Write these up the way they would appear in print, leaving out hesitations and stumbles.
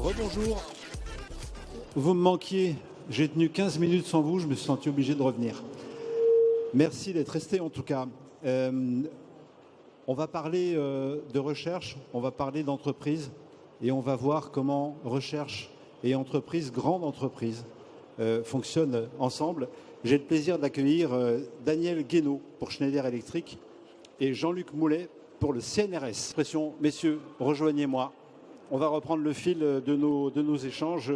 Rebonjour. Vous me manquiez. J'ai tenu 15 minutes sans vous, je me suis senti obligé de revenir. Merci d'être resté en tout cas. On va parler de recherche, on va parler d'entreprise et on va voir comment recherche et entreprise, grande entreprise, fonctionnent ensemble. J'ai le plaisir d'accueillir Daniel Guénaud pour Schneider Electric et Jean-Luc Moulet pour le CNRS. Messieurs, rejoignez-moi. On va reprendre le fil de nos échanges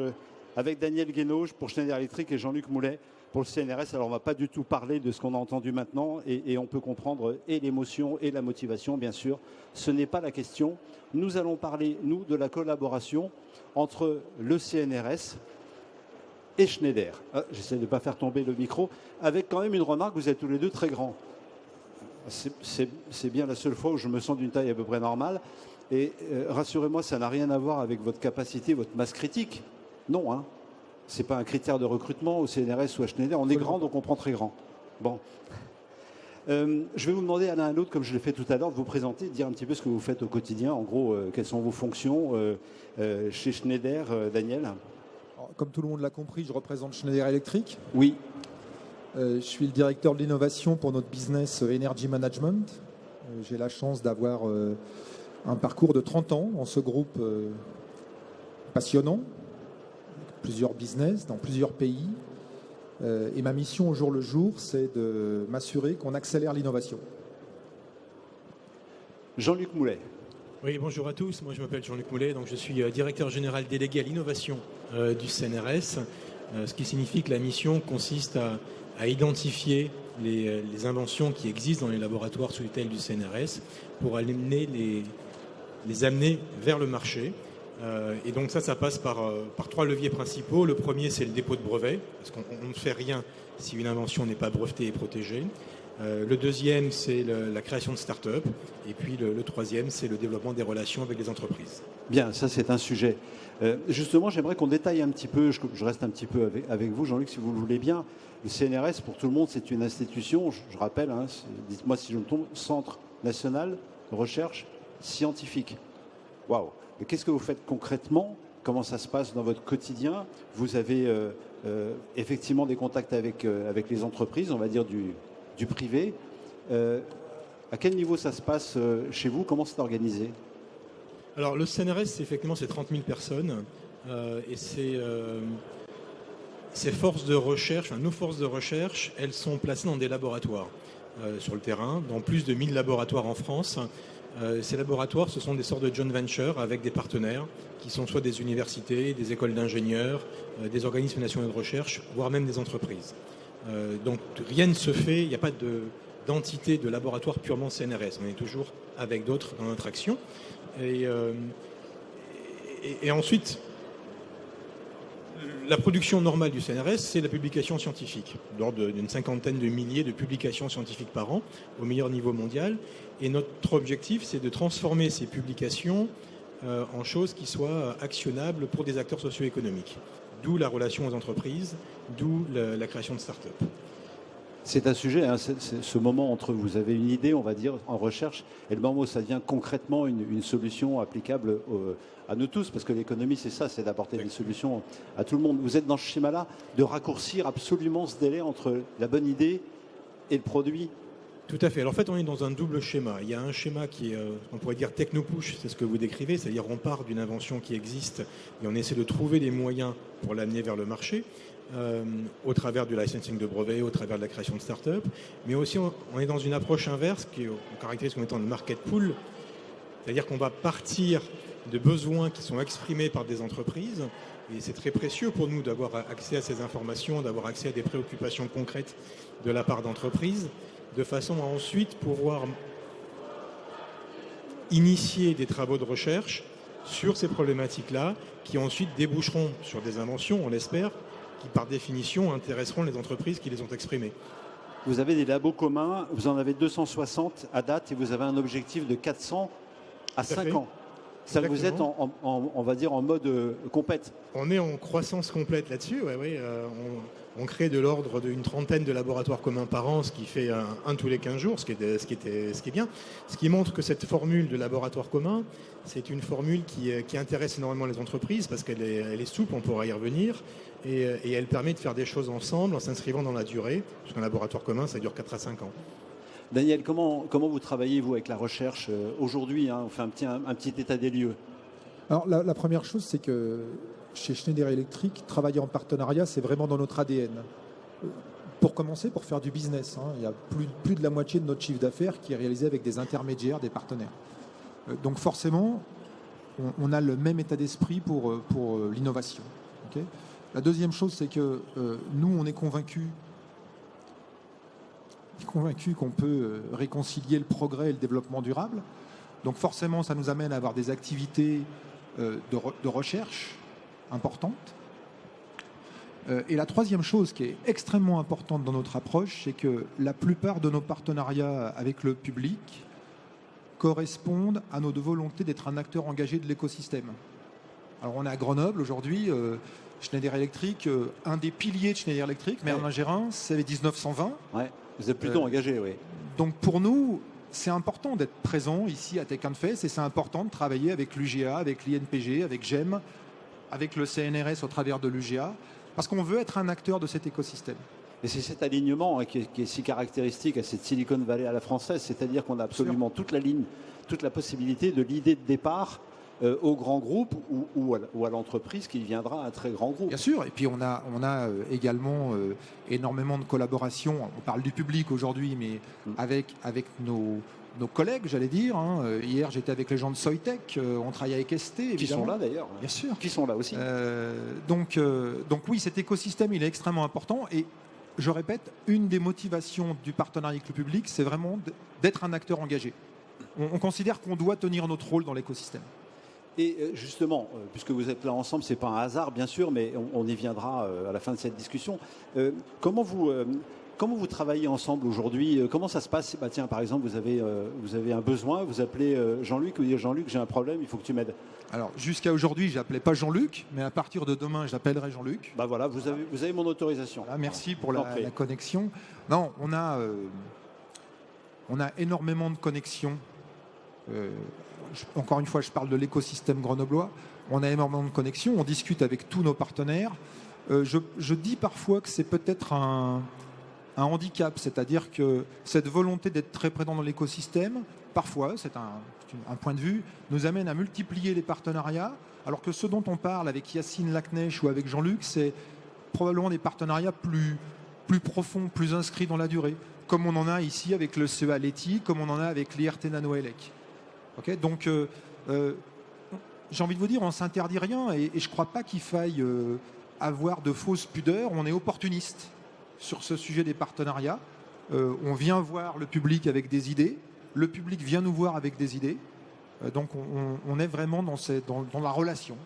avec Daniel Guénaud pour Schneider Electric et Jean-Luc Moulet pour le CNRS. Alors on ne va pas du tout parler de ce qu'on a entendu maintenant et on peut comprendre et l'émotion et la motivation, bien sûr. Ce n'est pas la question. Nous allons parler, nous, de la collaboration entre le CNRS et Schneider. J'essaie de ne pas faire tomber le micro, avec quand même une remarque, vous êtes tous les deux très grands. C'est bien la seule fois où je me sens d'une taille à peu près normale. Et rassurez-moi, ça n'a rien à voir avec votre capacité, votre masse critique. Non, hein. Ce n'est pas un critère de recrutement au CNRS ou à Schneider. On est grand, donc on prend très grand. Bon. Je vais vous demander à l'un à l'autre, comme je l'ai fait tout à l'heure, de vous présenter, de dire un petit peu ce que vous faites au quotidien. En gros, quelles sont vos fonctions chez Schneider, Daniel? Alors, comme tout le monde l'a compris, je représente Schneider Electric. Oui. Je suis le directeur de l'innovation pour notre business Energy Management. J'ai la chance d'avoir un parcours de 30 ans dans ce groupe passionnant, plusieurs business dans plusieurs pays. Et ma mission au jour le jour, c'est de m'assurer qu'on accélère l'innovation. Jean-Luc Moulet. Oui, bonjour à tous. Moi, je m'appelle Jean-Luc Moulet, donc je suis directeur général délégué à l'innovation du CNRS, ce qui signifie que la mission consiste à identifier les inventions qui existent dans les laboratoires sous tutelle du CNRS pour les amener vers le marché. Et donc ça passe par 3 leviers principaux. Le premier, c'est le dépôt de brevet, parce qu'on ne fait rien si une invention n'est pas brevetée et protégée. Le deuxième, c'est la création de start-up. Et puis le troisième, c'est le développement des relations avec les entreprises. Bien, ça c'est un sujet. Justement, j'aimerais qu'on détaille un petit peu, je reste un petit peu avec vous, Jean-Luc, si vous le voulez bien. Le CNRS, pour tout le monde, c'est une institution, je rappelle, hein, dites-moi si je me trompe, Centre national de recherche scientifique. Waouh! Mais qu'est-ce que vous faites concrètement? Comment ça se passe dans votre quotidien? Vous avez effectivement des contacts avec les entreprises, on va dire du privé. À quel niveau ça se passe chez vous? Comment c'est organisé? Alors le CNRS, effectivement, c'est 30 000 personnes et ces forces de recherche, nos forces de recherche, elles sont placées dans des laboratoires sur le terrain, dans plus de 1000 laboratoires en France. Ces laboratoires, ce sont des sortes de joint ventures avec des partenaires qui sont soit des universités, des écoles d'ingénieurs, des organismes nationaux de recherche, voire même des entreprises. Donc rien ne se fait, il n'y a pas d'entité de laboratoire purement CNRS. On est toujours avec d'autres dans notre action. Et ensuite, la production normale du CNRS, c'est la publication scientifique, d'ordre d'une 50aine de milliers de publications scientifiques par an, au meilleur niveau mondial. Et notre objectif, c'est de transformer ces publications en choses qui soient actionnables pour des acteurs socio-économiques. D'où la relation aux entreprises, d'où la création de start-up. C'est un sujet, hein, ce moment entre vous avez une idée, on va dire, en recherche, et le moment où ça devient concrètement une solution applicable à nous tous, parce que l'économie, c'est ça, c'est d'apporter des solutions à tout le monde. Vous êtes dans ce schéma-là de raccourcir absolument ce délai entre la bonne idée et le produit? Tout à fait. Alors en fait, on est dans un double schéma. Il y a un schéma qui est, on pourrait dire techno-push, c'est ce que vous décrivez, c'est-à-dire on part d'une invention qui existe et on essaie de trouver des moyens pour l'amener vers le marché. Au travers du licensing de brevets, au travers de la création de start-up, mais aussi on est dans une approche inverse qui on caractérise comme étant le market pool, c'est-à-dire qu'on va partir de besoins qui sont exprimés par des entreprises, et c'est très précieux pour nous d'avoir accès à ces informations, d'avoir accès à des préoccupations concrètes de la part d'entreprises, de façon à ensuite pouvoir initier des travaux de recherche sur ces problématiques-là, qui ensuite déboucheront sur des inventions, on l'espère, qui par définition intéresseront les entreprises qui les ont exprimées. Vous avez des labos communs, vous en avez 260 à date et vous avez un objectif de 400 à 5 ans. Ça, vous êtes on va dire en mode compète. On est en croissance complète là-dessus. On crée de l'ordre d'une trentaine de laboratoires communs par an, ce qui fait un tous les 15 jours, ce qui est bien. Ce qui montre que cette formule de laboratoire commun, c'est une formule qui intéresse énormément les entreprises parce qu'elle est souple, on pourra y revenir, et elle permet de faire des choses ensemble en s'inscrivant dans la durée, parce qu'un laboratoire commun, ça dure 4 à 5 ans. Daniel, comment vous travaillez, vous, avec la recherche aujourd'hui, hein, on fait un petit état des lieux. Alors, la première chose, c'est que chez Schneider Electric, travailler en partenariat, c'est vraiment dans notre ADN. Pour commencer, pour faire du business, hein, il y a plus de la moitié de notre chiffre d'affaires qui est réalisé avec des intermédiaires, des partenaires. Donc forcément, on a le même état d'esprit pour l'innovation. Okay. La deuxième chose, c'est que nous, on est convaincus qu'on peut réconcilier le progrès et le développement durable. Donc forcément, ça nous amène à avoir des activités de recherche importantes. Et la troisième chose qui est extrêmement importante dans notre approche, c'est que la plupart de nos partenariats avec le public correspondent à notre volonté d'être un acteur engagé de l'écosystème. Alors on est à Grenoble aujourd'hui, Schneider Electric, un des piliers de Schneider Electric, Merlin-Gérin, c'est 1920. Ouais. Vous êtes plutôt engagé, oui. Donc pour nous, c'est important d'être présent ici à Tech and Face et c'est important de travailler avec l'UGA, avec l'INPG, avec GEM, avec le CNRS au travers de l'UGA, parce qu'on veut être un acteur de cet écosystème. Et c'est cet alignement qui est si caractéristique à cette Silicon Valley à la française, c'est-à-dire qu'on a absolument toute la ligne, toute la possibilité de l'idée de départ au grand groupe ou à l'entreprise qui deviendra un très grand groupe. Bien sûr, et puis on a également énormément de collaborations, on parle du public aujourd'hui, mais avec nos collègues, j'allais dire. Hein. Hier, j'étais avec les gens de Soitec, on travaille avec ST, évidemment. Qui sont là d'ailleurs. Bien sûr. Qui sont là aussi. Donc oui, cet écosystème, il est extrêmement important et je répète, une des motivations du partenariat avec le public, c'est vraiment d'être un acteur engagé. On considère qu'on doit tenir notre rôle dans l'écosystème. Et justement, puisque vous êtes là ensemble, ce n'est pas un hasard, bien sûr, mais on y viendra à la fin de cette discussion. Comment vous travaillez ensemble aujourd'hui? Comment ça se passe? Tiens, par exemple, vous avez un besoin, vous appelez Jean-Luc, vous dites Jean-Luc, j'ai un problème, il faut que tu m'aides. Alors, jusqu'à aujourd'hui, je n'appelais pas Jean-Luc, mais à partir de demain, j'appellerai Jean-Luc. Voilà, vous avez mon autorisation. Voilà, merci pour la connexion. Non, on a énormément de connexions. Encore une fois, je parle de l'écosystème grenoblois. On a énormément de connexions, on discute avec tous nos partenaires. Je dis parfois que c'est peut-être un handicap, c'est-à-dire que cette volonté d'être très présent dans l'écosystème, parfois, c'est un point de vue, nous amène à multiplier les partenariats, alors que ce dont on parle avec Yacine Lacnèche ou avec Jean-Luc, c'est probablement des partenariats plus profonds, plus inscrits dans la durée, comme on en a ici avec le CEA Leti, comme on en a avec l'IRT Nanoelec. Okay, donc, j'ai envie de vous dire, on ne s'interdit rien et je ne crois pas qu'il faille avoir de fausses pudeurs. On est opportuniste sur ce sujet des partenariats. On vient voir le public avec des idées. Le public vient nous voir avec des idées. Donc, on est vraiment dans la relation.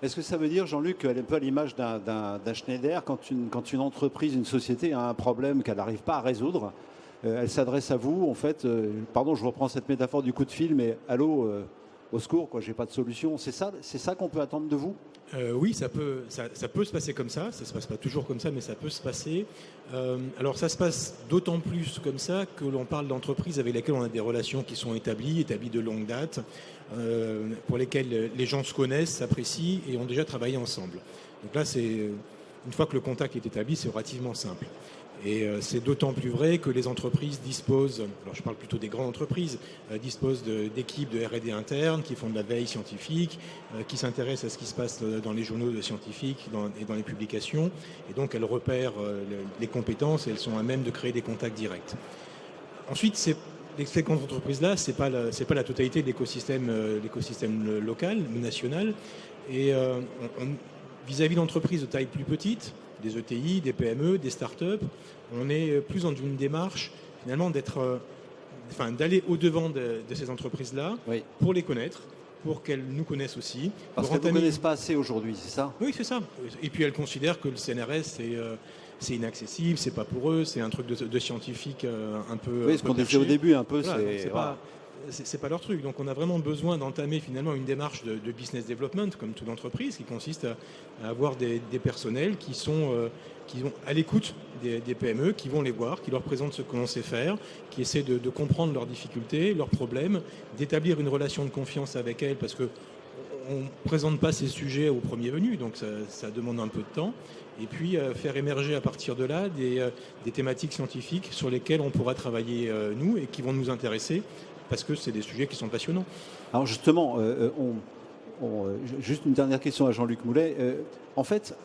Est-ce que ça veut dire, Jean-Luc, un peu à l'image d'un Schneider, quand une entreprise, une société a un problème qu'elle n'arrive pas à résoudre, elle s'adresse à vous, en fait, pardon, je reprends cette métaphore du coup de fil, mais allô, au secours, quoi, j'ai pas de solution. C'est ça qu'on peut attendre de vous? Oui, ça peut se passer comme ça. Ça se passe pas toujours comme ça, mais ça peut se passer. Alors, ça se passe d'autant plus comme ça que l'on parle d'entreprises avec lesquelles on a des relations qui sont établies de longue date, pour lesquelles les gens se connaissent, s'apprécient et ont déjà travaillé ensemble. Donc là, une fois que le contact est établi, c'est relativement simple. Et c'est d'autant plus vrai que les entreprises disposent, alors je parle plutôt des grandes entreprises, disposent d'équipes de R&D internes qui font de la veille scientifique, qui s'intéressent à ce qui se passe dans les journaux scientifiques et dans les publications. Et donc elles repèrent les compétences et elles sont à même de créer des contacts directs. Ensuite, ces grandes entreprises-là, c'est pas la totalité de l'écosystème local ou national. Et vis-à-vis d'entreprises de taille plus petite, des ETI, des PME, des startups, on est plus dans une démarche finalement d'aller au-devant de ces entreprises-là, oui, pour les connaître, pour qu'elles nous connaissent aussi. Parce qu'elles ne nous connaissent pas assez aujourd'hui, c'est ça? Oui, c'est ça. Et puis elles considèrent que le CNRS, c'est inaccessible, c'est pas pour eux, c'est un truc de scientifique un peu... Oui, ce qu'on disait au début, un peu, voilà, c'est pas leur truc. Donc on a vraiment besoin d'entamer finalement une démarche de business development, comme toute entreprise, qui consiste à avoir des personnels qui sont à l'écoute des PME, qui vont les voir, qui leur présentent ce que l'on sait faire, qui essaient de comprendre leurs difficultés, leurs problèmes, d'établir une relation de confiance avec elles, parce que on ne présente pas ces sujets au premier venu, donc ça demande un peu de temps. Et puis faire émerger à partir de là des thématiques scientifiques sur lesquelles on pourra travailler nous et qui vont nous intéresser parce que c'est des sujets qui sont passionnants. Alors justement, juste une dernière question à Jean-Luc Moulet. En fait,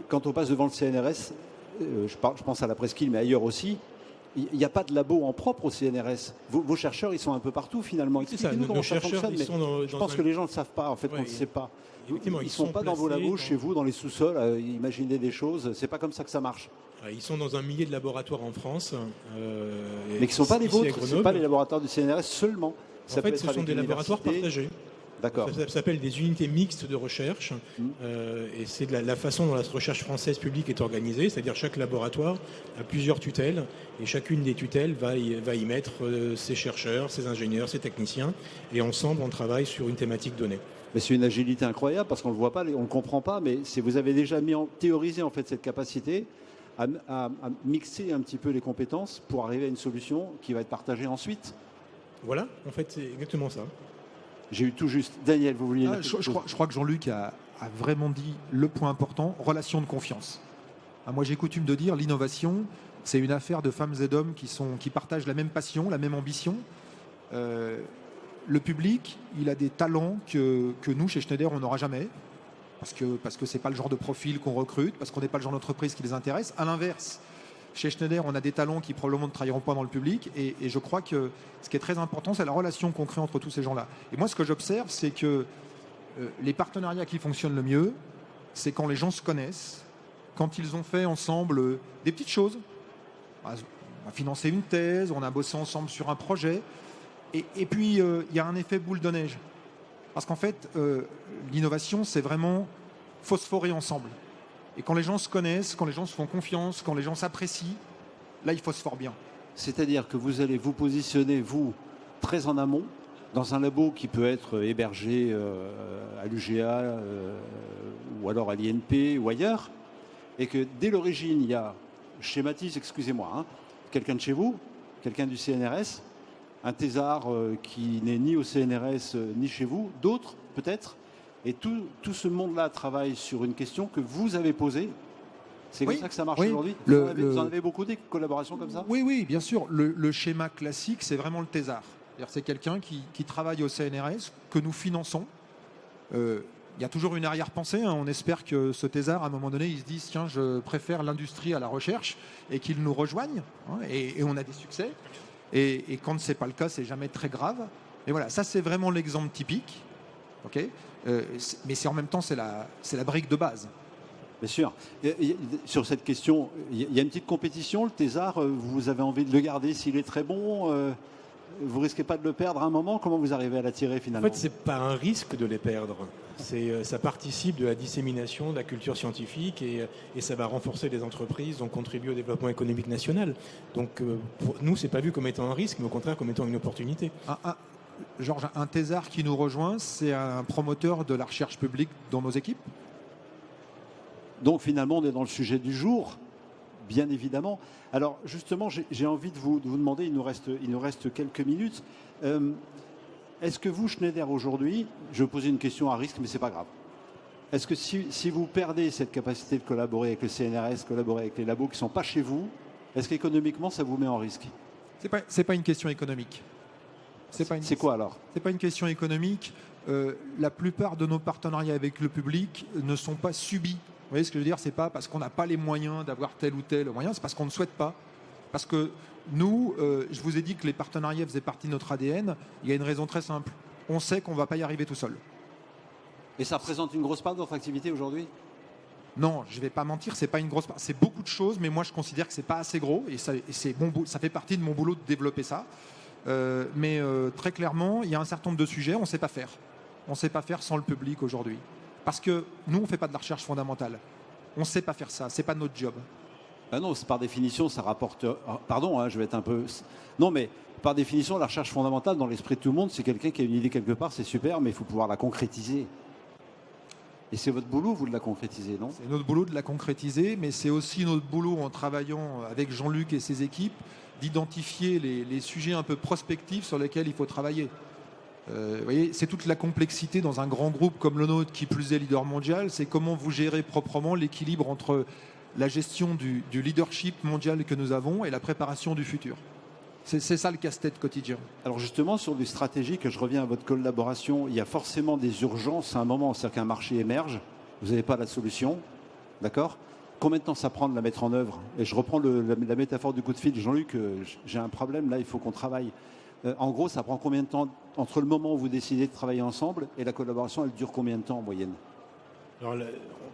quand on passe devant le CNRS, je pense à la Presqu'île, mais ailleurs aussi, il n'y a pas de labo en propre au CNRS. Vos chercheurs, ils sont un peu partout finalement. Expliquez-nous comment ça fonctionne. Je pense que les gens ne le savent pas, en fait, on ne le sait pas. Ils ne sont pas dans vos labos, chez vous, dans les sous-sols, à imaginer des choses. C'est pas comme ça que ça marche. Ils sont dans un millier de laboratoires en France. Mais qui ne sont pas les vôtres, ce ne sont pas les laboratoires du CNRS seulement. En fait, ce sont des laboratoires partagés. D'accord. Ça s'appelle des unités mixtes de recherche. Et c'est la façon dont la recherche française publique est organisée. C'est-à-dire chaque laboratoire a plusieurs tutelles. Et chacune des tutelles va y mettre ses chercheurs, ses ingénieurs, ses techniciens. Et ensemble, on travaille sur une thématique donnée. Mais c'est une agilité incroyable parce qu'on ne le voit pas, on ne le comprend pas. Mais vous avez déjà théorisé en fait cette capacité à mixer un petit peu les compétences pour arriver à une solution qui va être partagée ensuite. Voilà, en fait, c'est exactement ça. J'ai eu tout juste. Daniel, vous vouliez... Je crois que Jean-Luc a vraiment dit le point important, relation de confiance. Moi, j'ai coutume de dire l'innovation, c'est une affaire de femmes et d'hommes qui partagent la même passion, la même ambition. Le public, il a des talents que nous, chez Schneider, on n'aura jamais. Parce que ce n'est pas le genre de profil qu'on recrute, parce qu'on n'est pas le genre d'entreprise qui les intéresse. À l'inverse, chez Schneider, on a des talents qui probablement ne travailleront pas dans le public. Et je crois que ce qui est très important, c'est la relation qu'on crée entre tous ces gens-là. Et moi, ce que j'observe, c'est que les partenariats qui fonctionnent le mieux, c'est quand les gens se connaissent, quand ils ont fait ensemble des petites choses. On a financé une thèse, on a bossé ensemble sur un projet. Et puis, il y a un effet boule de neige. Parce qu'en fait, l'innovation, c'est vraiment phosphorer ensemble. Et quand les gens se connaissent, quand les gens se font confiance, quand les gens s'apprécient, là, il phosphore bien. C'est-à-dire que vous allez vous positionner, vous, très en amont, dans un labo qui peut être hébergé à l'UGA ou alors à l'INP ou ailleurs, et que dès l'origine, il y a, je schématise, excusez-moi, quelqu'un de chez vous, quelqu'un du CNRS, un thésard qui n'est ni au CNRS ni chez vous, d'autres peut-être, et tout ce monde-là travaille sur une question que vous avez posée. C'est comme ça que ça marche aujourd'hui. Vous en avez beaucoup des collaborations comme ça? Oui, bien sûr. Le schéma classique, c'est vraiment le thésard. C'est quelqu'un qui travaille au CNRS, que nous finançons. Il y a toujours une arrière-pensée. On espère que ce thésard, à un moment donné, il se dise tiens, je préfère l'industrie à la recherche, et qu'il nous rejoigne. Et on a des succès. Et quand ce n'est pas le cas, c'est jamais très grave. Et voilà, ça c'est vraiment l'exemple typique. Okay, mais en même temps, c'est la brique de base. Bien sûr. Sur cette question, il y a une petite compétition. Le thésard, vous avez envie de le garder s'il est très bon. Vous risquez pas de le perdre à un moment. Comment vous arrivez à l'attirer finalement? En fait, c'est pas un risque de les perdre. Ça participe de la dissémination de la culture scientifique et ça va renforcer les entreprises, donc contribuer au développement économique national. Donc pour nous, c'est pas vu comme étant un risque, mais au contraire comme étant une opportunité. Georges, un thésard qui nous rejoint, c'est un promoteur de la recherche publique dans nos équipes. Donc finalement, on est dans le sujet du jour, bien évidemment. Alors justement, j'ai envie de vous demander, il nous reste quelques minutes. Est-ce que vous, Schneider, aujourd'hui, je vais poser une question à risque, mais ce n'est pas grave. Est-ce que si vous perdez cette capacité de collaborer avec le CNRS, collaborer avec les labos qui ne sont pas chez vous, est-ce qu'économiquement, ça vous met en risque? C'est pas une question économique. C'est quoi alors? C'est pas une question économique. La plupart de nos partenariats avec le public ne sont pas subis. Vous voyez ce que je veux dire? C'est pas parce qu'on n'a pas les moyens d'avoir tel ou tel moyen, c'est parce qu'on ne souhaite pas. Parce que nous, je vous ai dit que les partenariats faisaient partie de notre ADN. Il y a une raison très simple. On sait qu'on ne va pas y arriver tout seul. Et ça représente une grosse part de votre activité aujourd'hui? Non, je ne vais pas mentir, c'est pas une grosse part. C'est beaucoup de choses, mais moi je considère que c'est pas assez gros et ça fait partie de mon boulot de développer ça. Mais très clairement, il y a un certain nombre de sujets, on ne sait pas faire. On ne sait pas faire sans le public aujourd'hui. Parce que nous, on ne fait pas de la recherche fondamentale. On ne sait pas faire ça, ce n'est pas notre job. Ah non, par définition, ça rapporte... Pardon, hein, je vais être un peu... Non, mais par définition, la recherche fondamentale, dans l'esprit de tout le monde, c'est quelqu'un qui a une idée quelque part, c'est super, mais il faut pouvoir la concrétiser. Et c'est votre boulot, vous, de la concrétiser, non? C'est notre boulot de la concrétiser, mais c'est aussi notre boulot, en travaillant avec Jean-Luc et ses équipes, d'identifier les sujets un peu prospectifs sur lesquels il faut travailler. Vous voyez, c'est toute la complexité dans un grand groupe comme le nôtre, qui plus est leader mondial, c'est comment vous gérez proprement l'équilibre entre la gestion du leadership mondial que nous avons et la préparation du futur. C'est ça le casse-tête quotidien. Alors justement, sur les stratégies, je reviens à votre collaboration, il y a forcément des urgences à un moment, c'est-à-dire qu'un marché émerge, vous n'avez pas la solution, d'accord? Combien de temps ça prend de la mettre en œuvre? Et je reprends la métaphore du coup de fil, Jean-Luc, j'ai un problème, là il faut qu'on travaille. En gros, ça prend combien de temps entre le moment où vous décidez de travailler ensemble et la collaboration, elle dure combien de temps en moyenne? Alors,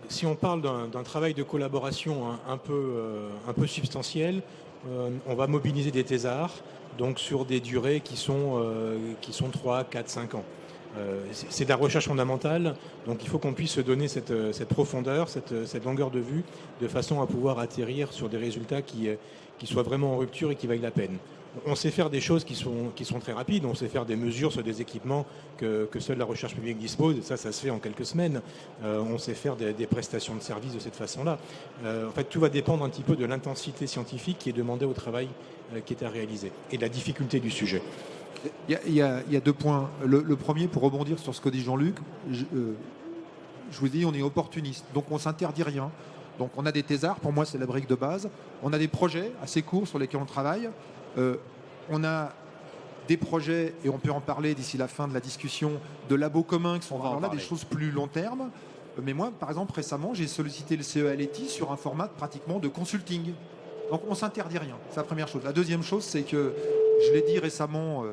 si on parle d'un travail de collaboration un peu substantiel, on va mobiliser des thésards, donc sur des durées qui sont 3, 4, 5 ans. C'est de la recherche fondamentale, donc il faut qu'on puisse se donner cette profondeur, cette longueur de vue, de façon à pouvoir atterrir sur des résultats qui soient vraiment en rupture et qui vaillent la peine. On sait faire des choses qui sont très rapides, on sait faire des mesures sur des équipements que seule la recherche publique dispose, ça se fait en quelques semaines. On sait faire des prestations de services de cette façon-là. En fait, tout va dépendre un petit peu de l'intensité scientifique qui est demandée au travail qui est à réaliser et de la difficulté du sujet. Il y a 2 points. Le premier, pour rebondir sur ce que dit Jean-Luc, je vous dis, on est opportuniste, donc on ne s'interdit rien. Donc on a des thésards, pour moi c'est la brique de base. On a des projets assez courts sur lesquels on travaille. On a des projets, et on peut en parler d'ici la fin de la discussion, de labos communs qui sont là des choses plus long terme. Mais moi, par exemple, récemment, j'ai sollicité le CEA-Leti sur un format pratiquement de consulting. Donc on ne s'interdit rien, c'est la première chose. La deuxième chose, c'est que, je l'ai dit récemment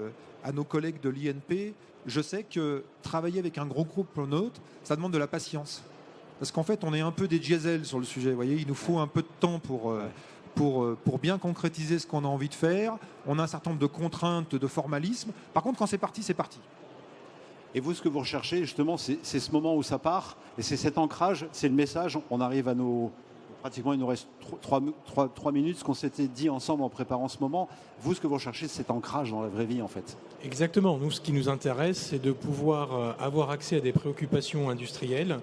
à nos collègues de l'INP, je sais que travailler avec un gros groupe comme le nôtre, ça demande de la patience. Parce qu'en fait, on est un peu des diesels sur le sujet. Vous voyez, il nous faut un peu de temps pour bien concrétiser ce qu'on a envie de faire. On a un certain nombre de contraintes, de formalisme. Par contre, quand c'est parti, c'est parti. Et vous, ce que vous recherchez, justement, c'est ce moment où ça part, et c'est cet ancrage, c'est le message. On arrive à nos... Pratiquement, il nous reste 3 minutes, ce qu'on s'était dit ensemble en préparant ce moment. Vous, ce que vous recherchez, c'est cet ancrage dans la vraie vie, en fait. Exactement. Nous, ce qui nous intéresse, c'est de pouvoir avoir accès à des préoccupations industrielles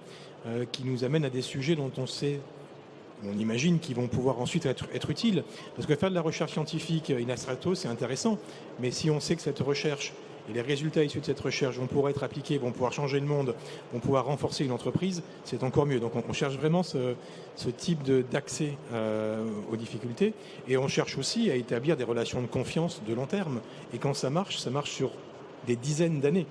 qui nous amènent à des sujets dont on imagine qu'ils vont pouvoir ensuite être utiles. Parce que faire de la recherche scientifique in abstracto, c'est intéressant. Mais si on sait que cette recherche et les résultats issus de cette recherche vont pouvoir être appliqués, vont pouvoir changer le monde, vont pouvoir renforcer une entreprise, c'est encore mieux. Donc on cherche vraiment ce type d'accès aux difficultés. Et on cherche aussi à établir des relations de confiance de long terme. Et quand ça marche sur des dizaines d'années.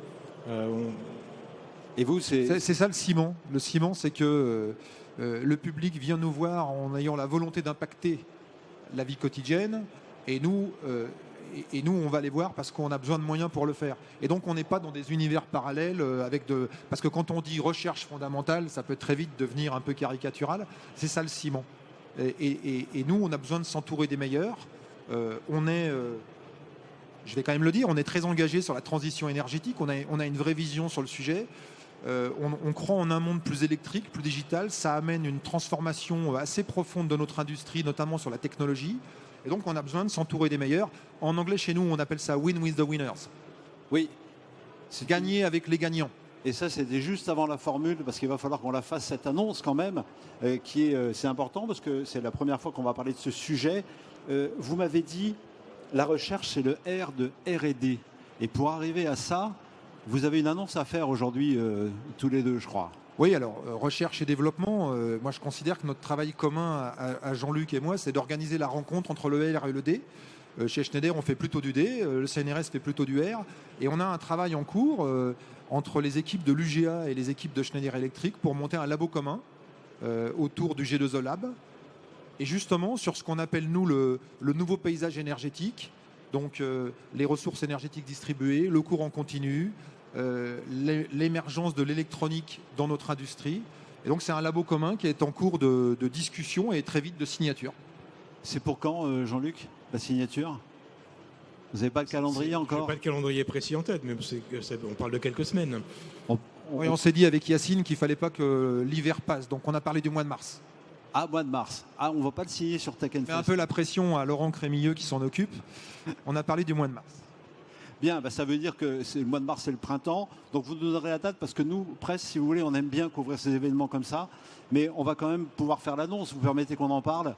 Et vous, c'est ça le ciment. Le ciment, c'est que le public vient nous voir en ayant la volonté d'impacter la vie quotidienne. Et nous, on va les voir parce qu'on a besoin de moyens pour le faire. Et donc, on n'est pas dans des univers parallèles parce que quand on dit recherche fondamentale, ça peut très vite devenir un peu caricatural. C'est ça le ciment. Et nous, on a besoin de s'entourer des meilleurs. Je vais quand même le dire, on est très engagé sur la transition énergétique. On a une vraie vision sur le sujet. On croit en un monde plus électrique, plus digital. Ça amène une transformation assez profonde de notre industrie, notamment sur la technologie. Et donc, on a besoin de s'entourer des meilleurs. En anglais, chez nous, on appelle ça « win with the winners ». Oui. C'est gagner avec les gagnants. Et ça, c'était juste avant la formule, parce qu'il va falloir qu'on la fasse, cette annonce quand même, c'est important, parce que c'est la première fois qu'on va parler de ce sujet. Vous m'avez dit, la recherche, c'est le R de R&D. Et pour arriver à ça, vous avez une annonce à faire aujourd'hui, tous les deux, je crois. Oui, alors, recherche et développement, moi je considère que notre travail commun à Jean-Luc et moi, c'est d'organiser la rencontre entre le R et le D. Chez Schneider, on fait plutôt du D, le CNRS fait plutôt du R. Et on a un travail en cours entre les équipes de l'UGA et les équipes de Schneider Electric pour monter un labo commun autour du G2E Lab. Et justement, sur ce qu'on appelle, nous, le nouveau paysage énergétique, donc les ressources énergétiques distribuées, le cours en continu, l'émergence de l'électronique dans notre industrie. Et donc c'est un labo commun qui est en cours de discussion et très vite de signature. C'est pour quand, Jean-Luc, la signature? Vous n'avez pas le calendrier encore? Je n'ai pas de calendrier précis en tête, mais on parle de quelques semaines. Oui, on s'est dit avec Yacine qu'il ne fallait pas que l'hiver passe, donc on a parlé du mois de mars. Ah, mois de mars. Ah, on ne va pas le signer sur Tech On met un Fest. peu la pression à Laurent Crémilleux qui s'en occupe. On a parlé du mois de mars. Bien, ça veut dire que le mois de mars, c'est le printemps. Donc vous nous donnerez la date parce que nous, presse, si vous voulez, on aime bien couvrir ces événements comme ça. Mais on va quand même pouvoir faire l'annonce. Vous permettez qu'on en parle.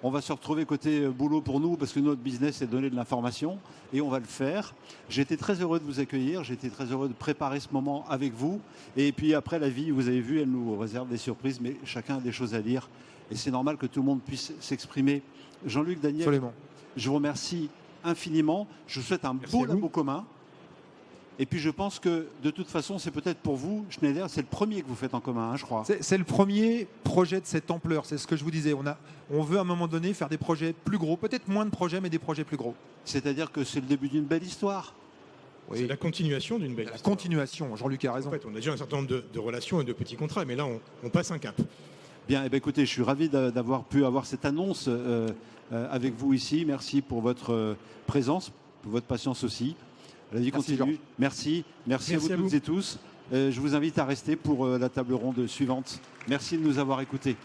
On va se retrouver côté boulot pour nous parce que notre business, c'est de donner de l'information. Et on va le faire. J'ai été très heureux de vous accueillir. J'ai été très heureux de préparer ce moment avec vous. Et puis après, la vie, vous avez vu, elle nous réserve des surprises. Mais chacun a des choses à dire. Et c'est normal que tout le monde puisse s'exprimer. Jean-Luc, Daniel, Absolument. je vous remercie infiniment. Je vous souhaite un Merci beau à vous. labo commun. Et puis je pense que de toute façon, c'est peut-être pour vous, Schneider, c'est le premier que vous faites en commun, je crois. C'est le premier projet de cette ampleur. C'est ce que je vous disais. On veut à un moment donné faire des projets plus gros. Peut-être moins de projets, mais des projets plus gros. C'est-à-dire que c'est le début d'une belle histoire. C'est la continuation d'une belle La histoire. continuation. Jean-Luc a raison. En fait, on a déjà un certain nombre de relations et de petits contrats, mais là, on passe un cap. Bien, écoutez, je suis ravi d'avoir pu avoir cette annonce avec vous ici. Merci pour votre présence, pour votre patience aussi. La vie Merci, continue. Georges. Merci à vous toutes et tous. Je vous invite à rester pour la table ronde suivante. Merci de nous avoir écoutés.